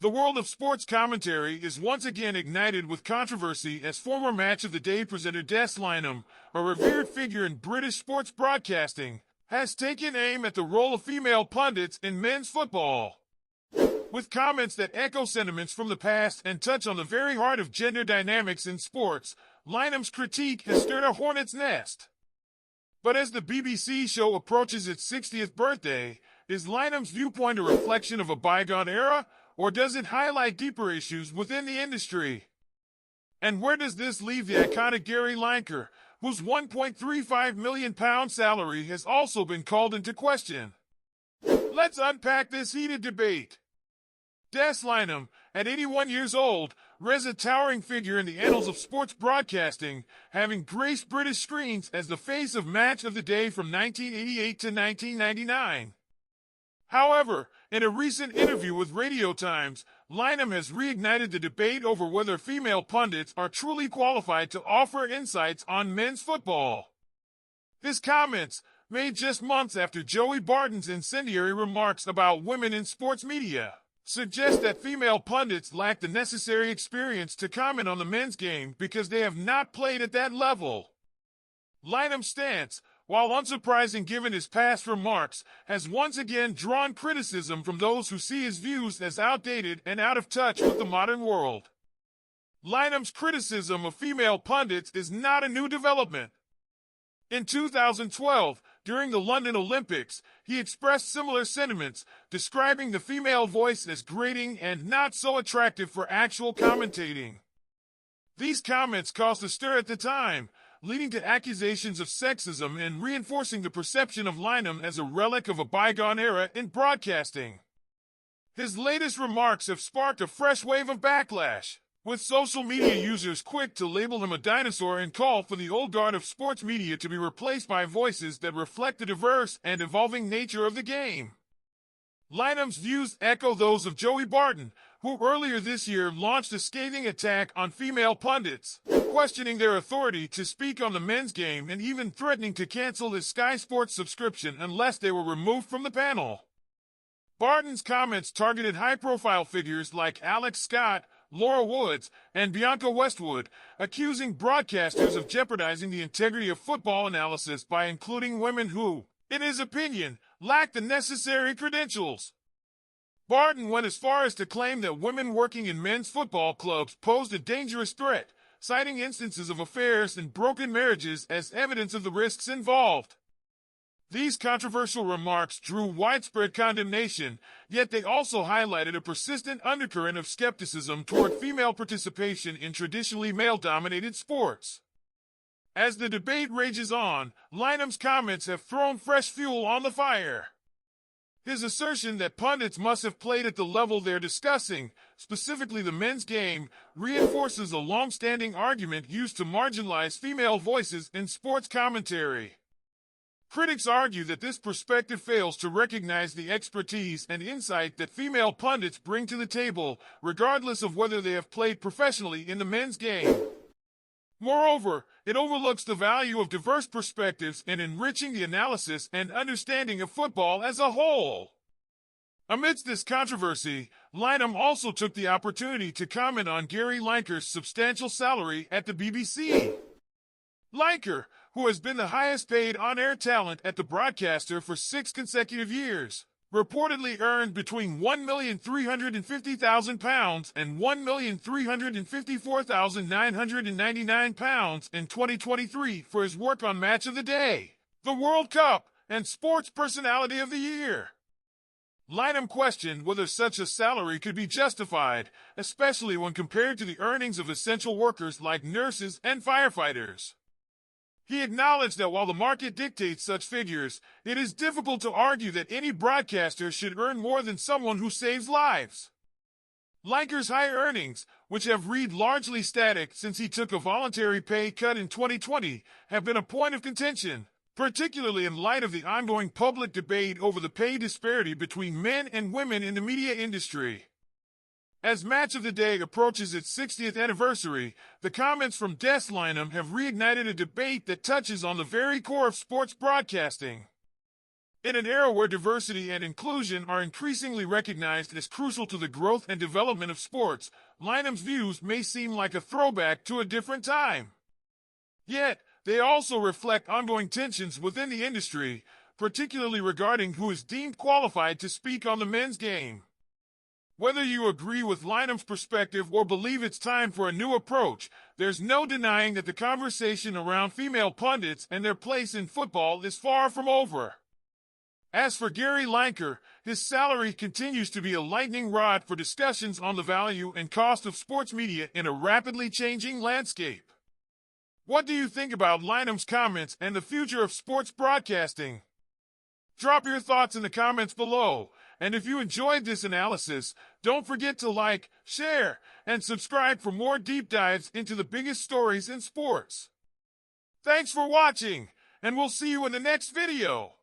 The world of sports commentary is once again ignited with controversy as former Match of the Day presenter Des Lynam, a revered figure in British sports broadcasting, has taken aim at the role of female pundits in men's football. With comments that echo sentiments from the past and touch on the very heart of gender dynamics in sports, Lynam's critique has stirred a hornet's nest. But as the BBC show approaches its 60th birthday, is Lynam's viewpoint a reflection of a bygone era, or does it highlight deeper issues within the industry? And where does this leave the iconic Gary Lineker, whose £1.35 million salary has also been called into question? Let's unpack this heated debate. Des Lynam, at 81 years old, rests a towering figure in the annals of sports broadcasting, having graced British screens as the face of Match of the Day from 1988 to 1999. However, in a recent interview with Radio Times, Lynam has reignited the debate over whether female pundits are truly qualified to offer insights on men's football. His comments, made just months after Joey Barton's incendiary remarks about women in sports media, suggest that female pundits lack the necessary experience to comment on the men's game because they have not played at that level. Lynam's stance, while unsurprising given his past remarks, has once again drawn criticism from those who see his views as outdated and out of touch with the modern world. Lynam's criticism of female pundits is not a new development. In 2012, during the London Olympics, he expressed similar sentiments, describing the female voice as grating and not so attractive for actual commentating. These comments caused a stir at the time, leading to accusations of sexism and reinforcing the perception of Lynam as a relic of a bygone era in broadcasting. His latest remarks have sparked a fresh wave of backlash, with social media users quick to label him a dinosaur and call for the old guard of sports media to be replaced by voices that reflect the diverse and evolving nature of the game. Lynam's views echo those of Joey Barton, who earlier this year launched a scathing attack on female pundits, questioning their authority to speak on the men's game and even threatening to cancel his Sky Sports subscription unless they were removed from the panel. Barton's comments targeted high-profile figures like Alex Scott, Laura Woods, and Bianca Westwood, accusing broadcasters of jeopardizing the integrity of football analysis by including women who, in his opinion, lack the necessary credentials. Barton went as far as to claim that women working in men's football clubs posed a dangerous threat, citing instances of affairs and broken marriages as evidence of the risks involved. These controversial remarks drew widespread condemnation, yet they also highlighted a persistent undercurrent of skepticism toward female participation in traditionally male-dominated sports. As the debate rages on, Lynam's comments have thrown fresh fuel on the fire. His assertion that pundits must have played at the level they're discussing, specifically the men's game, reinforces a long-standing argument used to marginalize female voices in sports commentary. Critics argue that this perspective fails to recognize the expertise and insight that female pundits bring to the table, regardless of whether they have played professionally in the men's game. Moreover, it overlooks the value of diverse perspectives in enriching the analysis and understanding of football as a whole. Amidst this controversy, Lynam also took the opportunity to comment on Gary Lineker's substantial salary at the BBC. Lineker, who has been the highest-paid on-air talent at the broadcaster for 6 consecutive years, reportedly earned between £1,350,000 and £1,354,999 in 2023 for his work on Match of the Day, the World Cup, and Sports Personality of the Year. Lynam questioned whether such a salary could be justified, especially when compared to the earnings of essential workers like nurses and firefighters. He acknowledged that while the market dictates such figures, it is difficult to argue that any broadcaster should earn more than someone who saves lives. Lineker's high earnings, which have remained largely static since he took a voluntary pay cut in 2020, have been a point of contention, particularly in light of the ongoing public debate over the pay disparity between men and women in the media industry. As Match of the Day approaches its 60th anniversary, the comments from Des Lynam have reignited a debate that touches on the very core of sports broadcasting. In an era where diversity and inclusion are increasingly recognized as crucial to the growth and development of sports, Lynam's views may seem like a throwback to a different time. Yet, they also reflect ongoing tensions within the industry, particularly regarding who is deemed qualified to speak on the men's game. Whether you agree with Lynam's perspective or believe it's time for a new approach, there's no denying that the conversation around female pundits and their place in football is far from over. As for Gary Lineker, his salary continues to be a lightning rod for discussions on the value and cost of sports media in a rapidly changing landscape. What do you think about Lynam's comments and the future of sports broadcasting? Drop your thoughts in the comments below, and if you enjoyed this analysis, don't forget to like, share, and subscribe for more deep dives into the biggest stories in sports. Thanks for watching, and we'll see you in the next video.